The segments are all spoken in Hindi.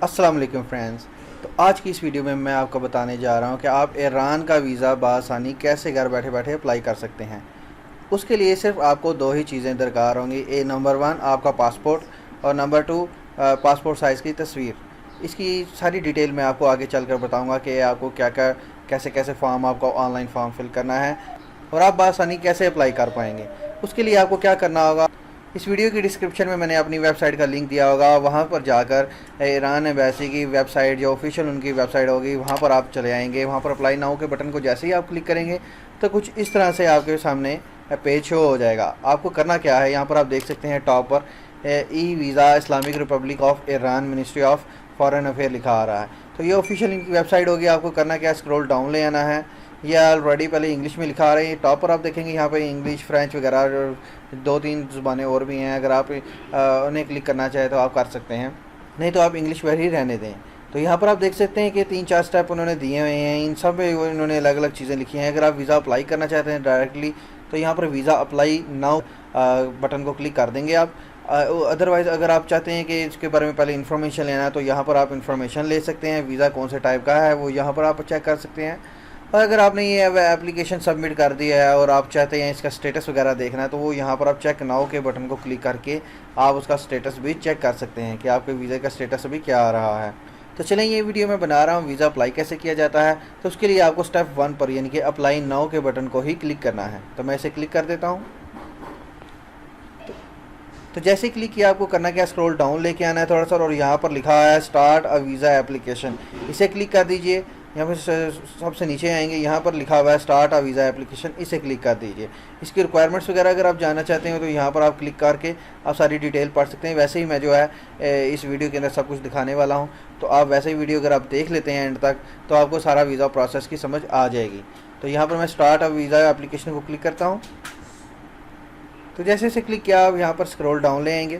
अस्सलाम वालेकुम फ्रेंड्स। तो आज की इस वीडियो में मैं आपको बताने जा रहा हूं कि आप ईरान का वीज़ा बआसानी कैसे घर बैठे बैठे अप्लाई कर सकते हैं। उसके लिए सिर्फ आपको दो ही चीज़ें दरकार होंगी। नंबर वन आपका पासपोर्ट और नंबर टू पासपोर्ट साइज़ की तस्वीर। इसकी सारी डिटेल मैं आपको आगे चलकर बताऊंगा कि आपको क्या क्या कैसे कैसे फॉर्म आपको ऑनलाइन फॉर्म फिल करना है और आप बआसानी कैसे अप्लाई कर पाएंगे। उसके लिए आपको क्या करना होगा, इस वीडियो की डिस्क्रिप्शन में मैंने अपनी वेबसाइट का लिंक दिया होगा। वहाँ पर जाकर ईरान एम्बेसी की वेबसाइट, जो ऑफिशियल उनकी वेबसाइट होगी, वहाँ पर आप चले आएंगे। वहाँ पर अप्लाई नाउ के बटन को जैसे ही आप क्लिक करेंगे तो कुछ इस तरह से आपके सामने पेज शो हो जाएगा। आपको करना क्या है, यहाँ पर आप देख सकते हैं टॉप पर e visa Islamic Republic of Iran ministry of foreign affair लिखा आ रहा है। तो ये ऑफिशियल इनकी वेबसाइट होगी। आपको करना क्या है, स्क्रॉल डाउन ले आना है। ये ऑलरेडी पहले इंग्लिश में लिखा आ रहा है। टॉप पर आप देखेंगे यहाँ पे इंग्लिश, फ्रेंच वगैरह दो तीन ज़ुबानें और भी हैं। अगर आप उन्हें क्लिक करना चाहें तो आप कर सकते हैं, नहीं तो आप इंग्लिश पर ही रहने दें। तो यहाँ पर आप देख सकते हैं कि 3-4 स्टेप उन्होंने दिए हुए हैं। इन सब में इन्होंने अलग अलग चीज़ें लिखी हैं। अगर आप वीज़ा अप्लाई करना चाहते हैं डायरेक्टली तो यहाँ पर वीज़ा अप्लाई नाउ बटन को क्लिक कर देंगे आप। अदरवाइज़ अगर आप चाहते हैं कि इसके बारे में पहले इन्फॉर्मेशन लेना है तो यहाँ पर आप इन्फॉर्मेशन ले सकते हैं। वीज़ा कौन से टाइप का है वो यहाँ पर आप चेक कर सकते हैं। और अगर आपने ये एप्लीकेशन सबमिट कर दिया है और आप चाहते हैं इसका स्टेटस वगैरह देखना है तो वो यहाँ पर आप चेक नाउ के बटन को क्लिक करके आप उसका स्टेटस भी चेक कर सकते हैं कि आपके वीज़ा का स्टेटस अभी क्या आ रहा है। तो चलें, ये वीडियो मैं बना रहा हूँ वीज़ा अप्लाई कैसे किया जाता है। तो उसके लिए आपको स्टेप 1 पर यानी कि अप्लाई नाउ के बटन को ही क्लिक करना है। तो मैं इसे क्लिक कर देता हूँ। तो जैसे ही क्लिक किया आपको करना क्या, स्क्रॉल डाउन लेके आना है थोड़ा सा और यहाँ पर लिखा है स्टार्ट अ वीज़ा एप्लीकेशन, इसे क्लिक कर दीजिए। यहाँ पर सबसे नीचे आएंगे, यहाँ पर लिखा हुआ है स्टार्ट अ वीज़ा एप्लीकेशन, इसे क्लिक कर दीजिए। इसकी रिक्वायरमेंट्स वगैरह अगर आप जानना चाहते हैं तो यहाँ पर आप क्लिक करके आप सारी डिटेल पढ़ सकते हैं। वैसे ही मैं जो है इस वीडियो के अंदर सब कुछ दिखाने वाला हूँ, तो आप वैसे ही वीडियो अगर आप देख लेते हैं एंड तक तो आपको सारा वीज़ा प्रोसेस की समझ आ जाएगी। तो यहाँ पर मैं स्टार्ट अ वीज़ा एप्लीकेशन को क्लिक करता हूँ। तो जैसे से क्लिक किया आप यहाँ पर स्क्रॉल डाउन ले आएंगे।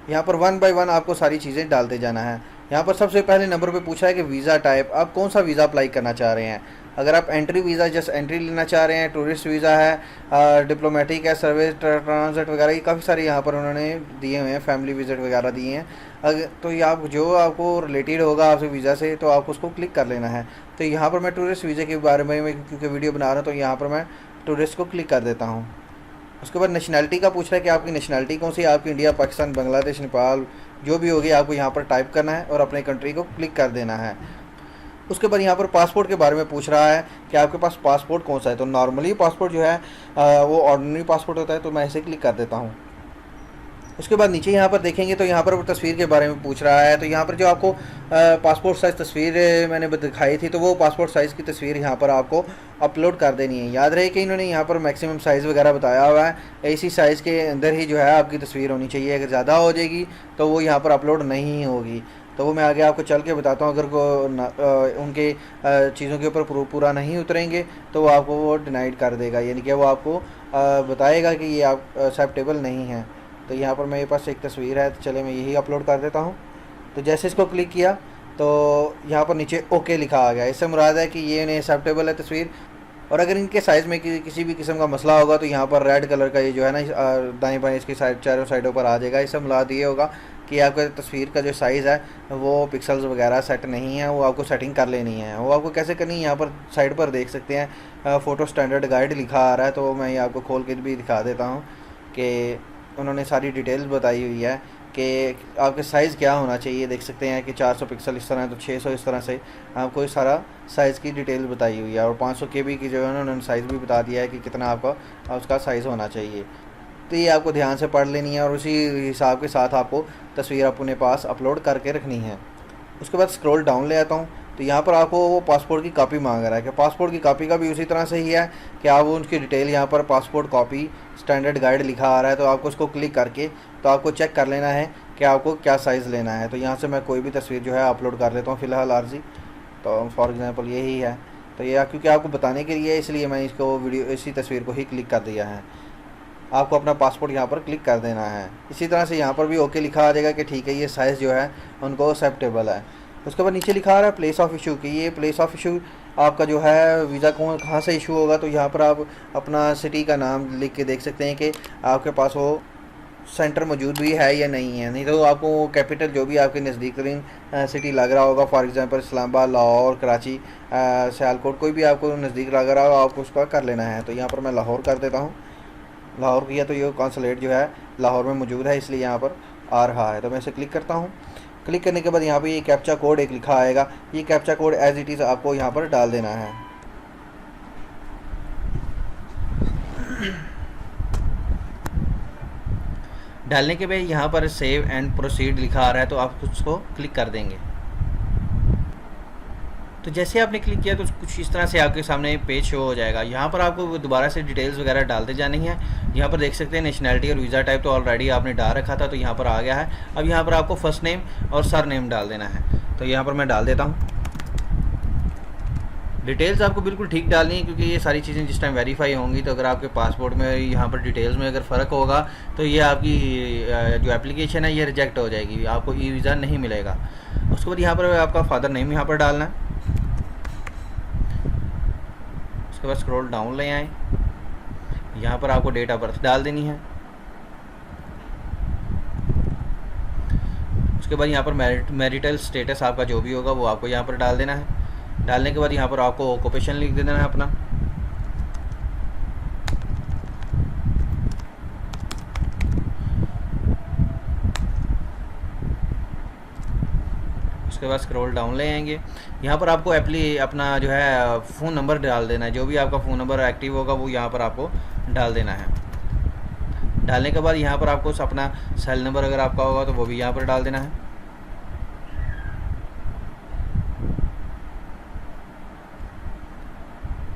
यहाँ पर 1 बाय 1 आपको सारी चीज़ें डालते जाना है। यहाँ पर सबसे पहले नंबर पे पूछा है कि वीज़ा टाइप, आप कौन सा वीज़ा अप्लाई करना चाह रहे हैं। अगर आप एंट्री वीज़ा जस्ट एंट्री लेना चाह रहे हैं, टूरिस्ट वीज़ा है, डिप्लोमेटिक है, सर्विस ट्रांजिट वगैरह, ये काफ़ी सारे यहाँ पर उन्होंने दिए हुए हैं, फैमिली विजिट वगैरह दिए हैं। अगर तो ये आप जो आपको रिलेटेड होगा आपसे वीज़ा से तो आप उसको क्लिक कर लेना है। तो यहाँ पर मैं टूरिस्ट वीज़ा के बारे में क्योंकि वीडियो बना रहा हूँ तो यहाँ पर मैं टूरिस्ट को क्लिक कर देता हूँ। उसके बाद नेशनैलिटी का पूछ रहा है कि आपकी नेशनैलिटी कौन सी है। आपकी इंडिया, पाकिस्तान, बांग्लादेश, नेपाल जो भी होगी आपको यहाँ पर टाइप करना है और अपने कंट्री को क्लिक कर देना है। उसके बाद यहाँ पर पासपोर्ट के बारे में पूछ रहा है कि आपके पास पासपोर्ट कौन सा है। तो नॉर्मली पासपोर्ट जो है वो ऑर्डिनरी पासपोर्ट होता है, तो मैं इसे क्लिक कर देता हूँ। उसके बाद नीचे यहाँ पर देखेंगे तो यहाँ पर तस्वीर के बारे में पूछ रहा है। तो यहाँ पर जो आपको पासपोर्ट साइज़ तस्वीर मैंने दिखाई थी तो वो पासपोर्ट साइज़ की तस्वीर यहाँ पर आपको अपलोड कर देनी है। याद रहे कि इन्होंने यहाँ पर मैक्सिमम साइज़ वगैरह बताया हुआ है। इसी साइज़ के अंदर ही जो है आपकी तस्वीर होनी चाहिए। अगर ज़्यादा हो जाएगी तो वो यहाँ पर अपलोड नहीं होगी। तो वो मैं आगे आपको चल के बताता हूँ। अगर उनके चीज़ों के ऊपर पूरा नहीं उतरेंगे तो वो आपको वो डिनाइड कर देगा, यानी कि वो आपको बताएगा कि ये आप एक्सेप्टेबल नहीं है। तो यहाँ पर मेरे पास एक तस्वीर है, तो चले मैं यही अपलोड कर देता हूँ। तो जैसे इसको क्लिक किया तो यहाँ पर नीचे ओके लिखा आ गया। इससे मुराद है कि ये इन्हें एक्सेप्टेबल है तस्वीर। और अगर इनके साइज़ में किसी भी किस्म का मसला होगा तो यहाँ पर रेड कलर का ये जो है ना दाएं बाएं इसकी साइड चारों साइडों पर आ जाएगा। इससे मुराद ये होगा कि आपका तस्वीर का जो साइज़ है वो पिक्सल्स वगैरह सेट नहीं है, वो आपको सेटिंग कर लेनी है। वो आपको कैसे करनी है, यहाँ पर साइड पर देख सकते हैं फ़ोटो स्टैंडर्ड गाइड लिखा आ रहा है। तो मैं ये आपको खोल के भी दिखा देता हूँ कि उन्होंने सारी डिटेल्स बताई हुई है कि आपके साइज़ क्या होना चाहिए। देख सकते हैं कि 400 पिक्सल इस तरह है तो 600 इस तरह से आपको सारा साइज़ की डिटेल बताई हुई है। और 500 KB की जो है उन्होंने साइज़ भी बता दिया है कि कितना आपका उसका साइज़ होना चाहिए। तो ये आपको ध्यान से पढ़ लेनी है और उसी हिसाब के साथ आपको तस्वीर अपने पास अपलोड करके रखनी है। उसके बाद स्क्रॉल डाउन ले आता हूँ तो यहाँ पर आपको वो पासपोर्ट की कॉपी मांग रहा है कि पासपोर्ट की कॉपी का भी उसी तरह से ही है कि आप उनकी डिटेल यहाँ पर पासपोर्ट कॉपी स्टैंडर्ड गाइड लिखा आ रहा है। तो आपको उसको क्लिक करके तो आपको चेक कर लेना है कि आपको क्या साइज़ लेना है। तो यहाँ से मैं कोई भी तस्वीर जो है अपलोड कर लेता हूँ फ़िलहाल आर्जी। तो फॉर एग्ज़ाम्पल यही है। तो ये क्योंकि आपको बताने के लिए इसलिए मैं इसको वीडियो इसी तस्वीर को ही क्लिक कर दिया है। आपको अपना पासपोर्ट यहाँ पर क्लिक कर देना है। इसी तरह से यहाँ पर भी ओके लिखा आ जाएगा कि ठीक है ये साइज़ जो है उनको एक्सेप्टेबल है। उसके बाद नीचे लिखा आ रहा है प्लेस ऑफ इशू की। ये प्लेस ऑफ इशू आपका जो है वीज़ा कहाँ से इशू होगा। तो यहाँ पर आप अपना सिटी का नाम लिख के देख सकते हैं कि आपके पास वो सेंटर मौजूद भी है या नहीं है। नहीं तो आपको कैपिटल जो भी आपके नज़दीक तरीन सिटी लग रहा होगा, फॉर एग्जांपल इस्लामाबाद, लाहौर, कराची, सियालकोट, कोई भी आपको नज़दीक लग रहा हो आपको उसका कर लेना है। तो यहाँ पर मैं लाहौर कर देता हूँ। लाहौर किया तो ये कॉन्सुलेट जो है लाहौर में मौजूद है, इसलिए यहाँ पर आ रहा है। तो मैं इसे क्लिक करता हूँ। क्लिक करने के बाद यहाँ पर ये कैप्चा कोड एक लिखा आएगा, ये captcha code as it is आपको यहाँ पर डाल देना है। डालने के बाद यहाँ पर सेव एंड प्रोसीड लिखा आ रहा है, तो आप उसको क्लिक कर देंगे। तो जैसे आपने क्लिक किया तो कुछ इस तरह से आपके सामने पेज शो हो जाएगा। यहाँ पर आपको दोबारा से डिटेल्स वगैरह डालते जानी है। यहाँ पर देख सकते हैं नेशनैलिटी और वीज़ा टाइप तो ऑलरेडी आपने डाल रखा था, तो यहाँ पर आ गया है। अब यहाँ पर आपको फर्स्ट नेम और सर नेम डाल देना है। तो यहाँ पर मैं डाल देता हूँ। डिटेल्स आपको बिल्कुल ठीक डालनी है, क्योंकि ये सारी चीज़ें जिस टाइम वेरीफाई होंगी, तो अगर आपके पासपोर्ट में यहाँ पर डिटेल्स में अगर फ़र्क होगा तो ये आपकी जो एप्लीकेशन है ये रिजेक्ट हो जाएगी, आपको ई वीज़ा नहीं मिलेगा। उसके बाद यहाँ पर आपका फादर नेम यहाँ पर डालना है। उसके बाद स्क्रॉल डाउन ले आए, यहाँ पर आपको डेट ऑफ बर्थ डाल देनी है। उसके बाद यहाँ पर मैरिटल स्टेटस आपका जो भी होगा वो आपको यहाँ पर डाल देना है। डालने के बाद यहाँ पर आपको ऑक्यूपेशन लिख देना है अपना। उसके बाद स्क्रॉल डाउन ले आएंगे, यहाँ पर आपको अपना जो है फ़ोन नंबर डाल देना है। जो भी आपका फ़ोन नंबर एक्टिव होगा वो यहाँ पर आपको डाल देना है। डालने के बाद यहाँ पर आपको अपना सेल नंबर अगर आपका होगा तो वो भी यहाँ पर डाल देना है।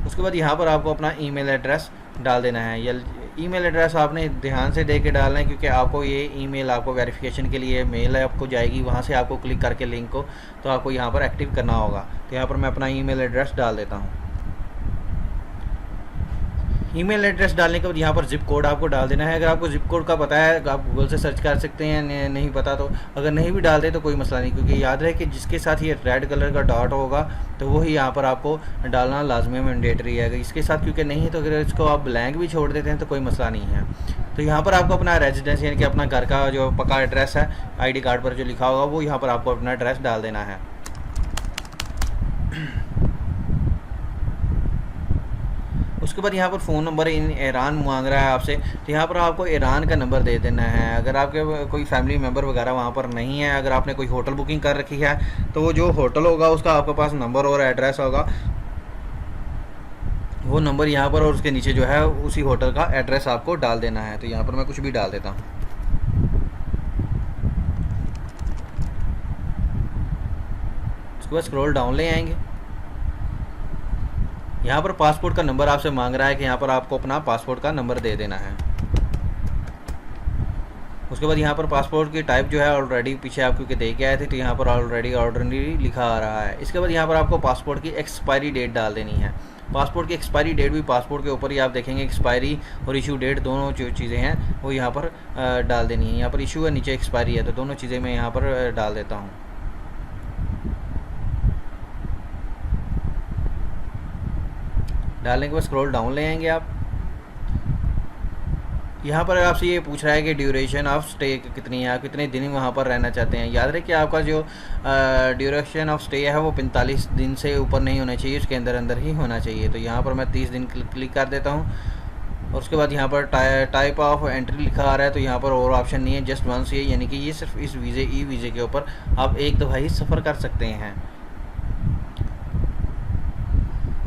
उसके बाद यहाँ पर आपको अपना ईमेल एड्रेस डाल देना है। या ईमेल एड्रेस आपने ध्यान से दे के डालना है, क्योंकि आपको ये ईमेल आपको वेरिफिकेशन के लिए मेल आपको जाएगी, वहाँ से आपको क्लिक करके लिंक को तो आपको यहाँ पर एक्टिव करना होगा। तो यहाँ पर मैं अपना ईमेल एड्रेस डाल देता हूँ। ईमेल एड्रेस डालने के बाद यहाँ पर जिप कोड आपको डाल देना है। अगर आपको जिप कोड का पता है आप गूगल से सर्च कर सकते हैं, नहीं पता तो अगर नहीं भी डालते तो कोई मसला नहीं, क्योंकि याद रहे कि जिसके साथ ये रेड कलर का डॉट होगा तो वही यहाँ पर आपको डालना लाजमी मैंडेटरी है। अगर इसके साथ क्योंकि नहीं है तो अगर इसको आप ब्लैंक भी छोड़ देते हैं तो कोई मसला नहीं है। तो यहाँ पर आपको अपना रेजिडेंस यानी कि अपना घर का जो पक्का एड्रेस है ID कार्ड पर जो लिखा होगा वो यहाँ पर आपको अपना एड्रेस डाल देना है। उसके बाद यहाँ पर फ़ोन नंबर इन ईरान मांग रहा है आपसे, तो यहाँ पर आपको ईरान का नंबर दे देना है। अगर आपके कोई फैमिली मेम्बर वगैरह वहाँ पर नहीं है, अगर आपने कोई होटल बुकिंग कर रखी है तो वो जो होटल होगा उसका आपके पास नंबर और एड्रेस होगा, वो नंबर यहाँ पर और उसके नीचे जो है उसी होटल का एड्रेस आपको डाल देना है। तो यहाँ पर मैं कुछ भी डाल देता हूँ। उसके बाद स्क्रॉल डाउन ले आएंगे, यहाँ पर पासपोर्ट का नंबर आपसे मांग रहा है कि यहाँ पर आपको अपना पासपोर्ट का नंबर दे देना है। उसके बाद यहाँ पर पासपोर्ट की टाइप जो है ऑलरेडी पीछे आप क्योंकि दे के आए थे, तो यहाँ पर ऑलरेडी ऑर्डिनरी लिखा आ रहा है। इसके बाद यहाँ पर आपको पासपोर्ट की एक्सपायरी डेट डाल देनी है। पासपोर्ट की एक्सपायरी डेट भी पासपोर्ट के ऊपर ही आप देखेंगे, एक्सपायरी और इशू डेट दोनों जो चीज़ें हैं वो यहाँ पर डाल देनी है। यहाँ पर इशू है, नीचे एक्सपायरी है, तो दोनों चीज़ें मैं यहाँ पर डाल देता हूँ। डालने के बाद स्क्रॉल डाउन ले आएंगे आप, यहाँ पर आपसे ये पूछ रहा है कि ड्यूरेशन ऑफ स्टे कितनी है, आप कितने दिन वहाँ पर रहना चाहते हैं। याद रहे कि आपका जो ड्यूरेशन ऑफ स्टे है वो 45 दिन से ऊपर नहीं होना चाहिए, उसके अंदर अंदर ही होना चाहिए। तो यहाँ पर मैं 30 दिन क्लिक कर देता हूँ। और उसके बाद यहाँ पर टाइप ऑफ एंट्री लिखा आ रहा है, तो यहाँ पर और ऑप्शन नहीं है, जस्ट वंस ये, यानी कि ये सिर्फ इस ई वीज़े के ऊपर आप एक दफ़ा ही सफ़र कर सकते हैं।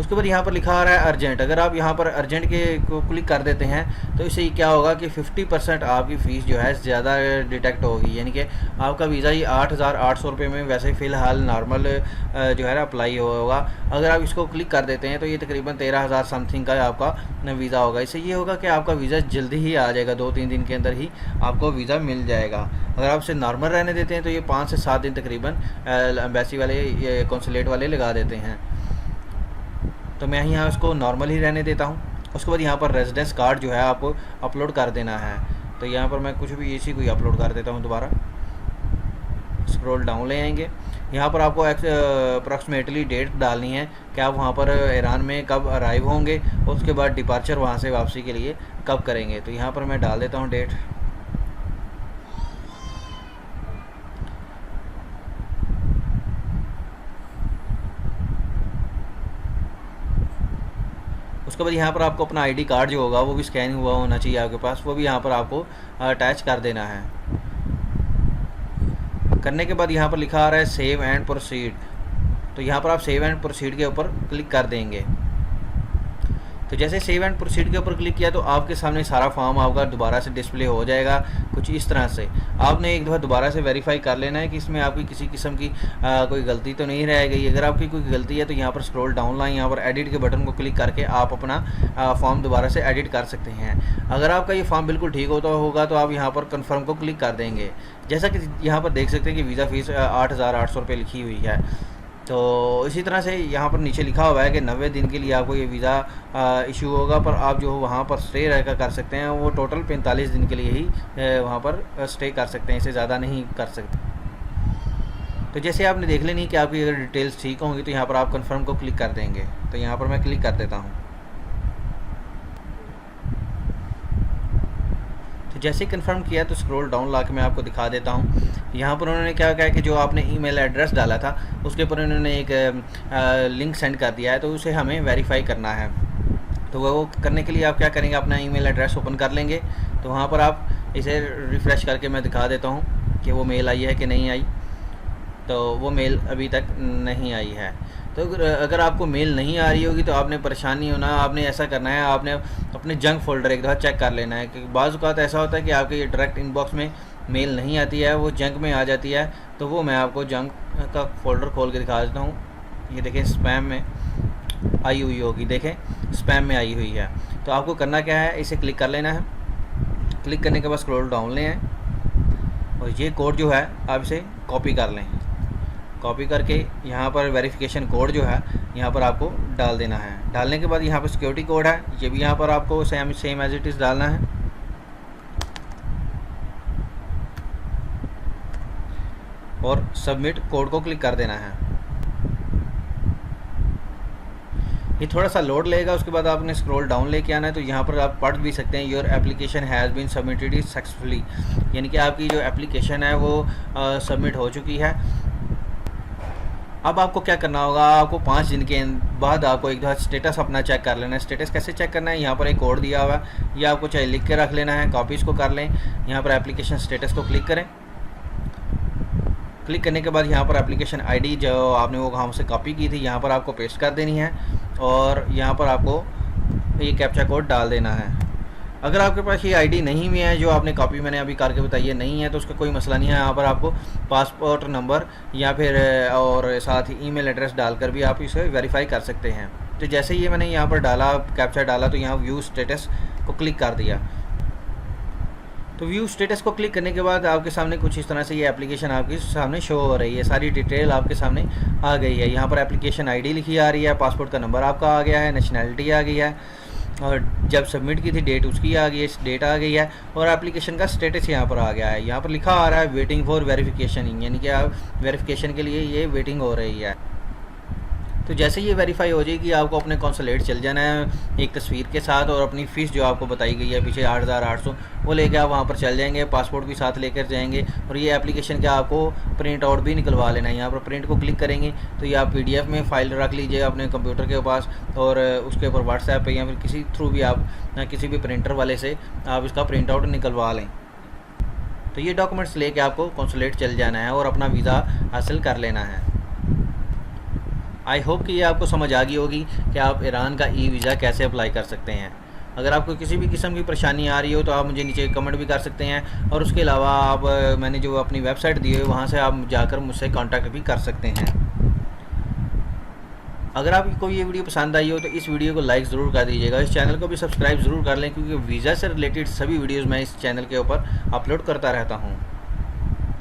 उसके बाद यहाँ पर लिखा आ रहा है अर्जेंट। अगर आप यहाँ पर अर्जेंट के को क्लिक कर देते हैं तो इससे क्या होगा कि 50% आपकी फ़ीस जो है ज़्यादा डिटेक्ट होगी, यानी कि आपका वीज़ा ही 8,800 रुपये में वैसे फ़िलहाल नॉर्मल जो है ना अप्लाई होगा। अगर आप इसको क्लिक कर देते हैं तो ये तकरीबन 13,000 समथिंग का आपका वीज़ा होगा। इससे ये होगा कि आपका वीज़ा जल्दी ही आ जाएगा, 2-3 दिन के अंदर ही आपको वीज़ा मिल जाएगा। अगर आप इसे नॉर्मल रहने देते हैं तो ये 5 से 7 दिन तकरीबन एम्बेसी वाले कौंसलेट वाले लगा देते हैं। तो मैं यहाँ उसको नॉर्मल ही रहने देता हूँ। उसके बाद यहाँ पर रेजिडेंस कार्ड जो है आपको अपलोड कर देना है। तो यहाँ पर मैं कुछ भी इसी को ही अपलोड कर देता हूँ। दोबारा स्क्रॉल डाउन ले आएंगे, यहाँ पर आपको अप्रॉक्सीमेटली डेट डालनी है कि आप वहाँ पर ईरान में कब अराइव होंगे, और उसके बाद डिपार्चर वहाँ से वापसी के लिए कब करेंगे। तो यहाँ पर मैं डाल देता हूँ डेट। उसके बाद यहाँ पर आपको अपना आईडी कार्ड जो होगा वो भी स्कैन हुआ होना चाहिए आपके पास, वो भी यहाँ पर आपको अटैच कर देना है। करने के बाद यहाँ पर लिखा आ रहा है सेव एंड प्रोसीड, तो यहाँ पर आप सेव एंड प्रोसीड के ऊपर क्लिक कर देंगे। तो जैसे सेव एंड प्रोसीड के ऊपर क्लिक किया तो आपके सामने सारा फॉर्म आपका दोबारा से डिस्प्ले हो जाएगा कुछ इस तरह से। आपने एक दफ़ा दोबारा से वेरीफाई कर लेना है कि इसमें आपकी किसी किस्म की कोई गलती तो नहीं रह गई। अगर आपकी कोई गलती है तो यहाँ पर स्क्रॉल डाउन लाइन यहाँ पर एडिट के बटन को क्लिक करके आप अपना फॉर्म दोबारा से एडिट कर सकते हैं। अगर आपका ये फॉर्म बिल्कुल ठीक होता होगा तो आप यहाँ पर कन्फर्म को क्लिक कर देंगे। जैसा कि यहाँ पर देख सकते हैं कि वीज़ा फ़ीस 8,800 रुपये लिखी हुई है। तो इसी तरह से यहाँ पर नीचे लिखा हुआ है कि 90 दिन के लिए आपको ये वीज़ा इशू होगा, पर आप जो वहाँ पर स्टे रहकर कर सकते हैं वो टोटल 45 दिन के लिए ही वहाँ पर स्टे कर सकते हैं, इससे ज़्यादा नहीं कर सकते। तो जैसे आपने देख लेनी कि आपकी अगर डिटेल्स ठीक होंगी तो यहाँ पर आप कन्फर्म को क्लिक कर देंगे। तो यहाँ पर मैं क्लिक कर देता हूँ। तो जैसे ही कंफर्म किया तो स्क्रॉल डाउन ला के मैं आपको दिखा देता हूँ। यहाँ पर उन्होंने क्या कहा कि जो आपने ईमेल एड्रेस डाला था उसके ऊपर उन्होंने एक लिंक सेंड कर दिया है, तो उसे हमें वेरीफाई करना है। तो वो करने के लिए आप क्या करेंगे, अपना ईमेल एड्रेस ओपन कर लेंगे। तो वहाँ पर आप इसे रिफ़्रेश करके मैं दिखा देता हूँ कि वो मेल आई है कि नहीं आई। तो वो मेल अभी तक नहीं आई है। तो अगर आपको मेल नहीं आ रही होगी तो आपने परेशान नहीं होना, आपने ऐसा करना है, आपने अपने जंक फोल्डर एक दफ़ा चेक कर लेना है। क्योंकि बाज़ औक़ात ऐसा होता है कि आपके ये डायरेक्ट इनबॉक्स में मेल नहीं आती है, वो जंक में आ जाती है। तो वो मैं आपको जंक का फ़ोल्डर खोल के दिखा देता हूँ। ये देखें स्पैम में आई हुई होगी, देखें स्पैम में आई हुई है। तो आपको करना क्या है, इसे क्लिक कर लेना है। क्लिक करने के बाद स्क्रॉल डाउन लें और ये कोड जो है आप इसे कॉपी कर लें। कॉपी करके यहाँ पर वेरिफिकेशन कोड जो है यहाँ पर आपको डाल देना है। डालने के बाद यहाँ पर सिक्योरिटी कोड है, ये भी यहाँ पर आपको सेम एज इट इज़ डालना है। और सबमिट कोड को क्लिक कर देना है। ये थोड़ा सा लोड लेगा, उसके बाद आपने स्क्रॉल डाउन लेके आना है। तो यहाँ पर आप पढ़ भी सकते हैं your application has been submitted successfully, यानी कि आपकी जो एप्लीकेशन है वो सबमिट हो चुकी है। अब आपको क्या करना होगा, आपको 5 दिन के बाद आपको एक दफ़ा स्टेटस अपना चेक कर लेना है। स्टेटस कैसे चेक करना है, यहाँ पर एक कोड दिया हुआ है, ये आपको चाहे लिख के रख लेना है, कॉपी इसको कर लें। यहाँ पर एप्लीकेशन स्टेटस को क्लिक करें। क्लिक करने के बाद यहाँ पर एप्लीकेशन आईडी जो आपने वो वहाँ से कॉपी की थी यहाँ पर आपको पेस्ट कर देनी है और यहाँ पर आपको ये कैप्चा कोड डाल देना है। अगर आपके पास ये आईडी नहीं भी है जो आपने कॉपी मैंने अभी करके बताई है नहीं है तो उसका कोई मसला नहीं है। यहाँ पर आपको पासपोर्ट नंबर या फिर और साथ ही ईमेल एड्रेस डालकर भी आप इसे वेरीफाई कर सकते हैं। तो जैसे ही मैंने यहाँ पर डाला कैप्चा डाला तो यहाँ व्यू स्टेटस को क्लिक कर दिया। तो व्यू स्टेटस को क्लिक करने के बाद आपके सामने कुछ इस तरह से ये एप्लीकेशन आपके सामने शो हो रही है, सारी डिटेल आपके सामने आ गई है। यहाँ पर एप्लीकेशन आईडी लिखी आ रही है, पासपोर्ट का नंबर आपका आ गया है, नेशनैलिटी आ गई है और जब सबमिट की थी डेट उसकी आ गई है, डेट आ गई है और एप्लीकेशन का स्टेटस यहाँ पर आ गया है। यहाँ पर लिखा आ रहा है वेटिंग फॉर वेरिफिकेशन, यानी कि आप वेरिफिकेशन के लिए ये वेटिंग हो रही है। तो जैसे ये वेरीफाई हो जाएगी आपको अपने कॉन्सुलेट चल जाना है एक तस्वीर के साथ और अपनी फ़ीस जो आपको बताई गई है पीछे 8,800 वो लेके आप वहाँ पर चल जाएंगे। पासपोर्ट भी साथ लेकर जाएंगे और ये एप्लीकेशन का आपको प्रिंट आउट भी निकलवा लेना है। यहाँ पर प्रिंट को क्लिक करेंगे तो ये आप PDF में फ़ाइल रख लीजिए अपने कंप्यूटर के पास और उसके ऊपर व्हाट्सएप पे या फिर किसी थ्रू भी आप किसी भी प्रिंटर वाले से आप इसका प्रिंट आउट निकलवा लें। तो ये डॉक्यूमेंट्स लेके आपको कॉन्सुलेट चल जाना है और अपना वीज़ा हासिल कर लेना है। आई होप कि ये आपको समझ आ गई होगी कि आप ईरान का वीज़ा कैसे अप्लाई कर सकते हैं। अगर आपको किसी भी किस्म की परेशानी आ रही हो तो आप मुझे नीचे कमेंट भी कर सकते हैं और उसके अलावा आप मैंने जो अपनी वेबसाइट दी है वहाँ से आप जाकर मुझसे कांटेक्ट भी कर सकते हैं। अगर आपको ये वीडियो पसंद आई हो तो इस वीडियो को लाइक ज़रूर कर दीजिएगा। इस चैनल को भी सब्सक्राइब ज़रूर कर लें क्योंकि वीज़ा से रिलेटेड सभी वीडियोज़ मैं इस चैनल के ऊपर अपलोड करता रहता हूँ।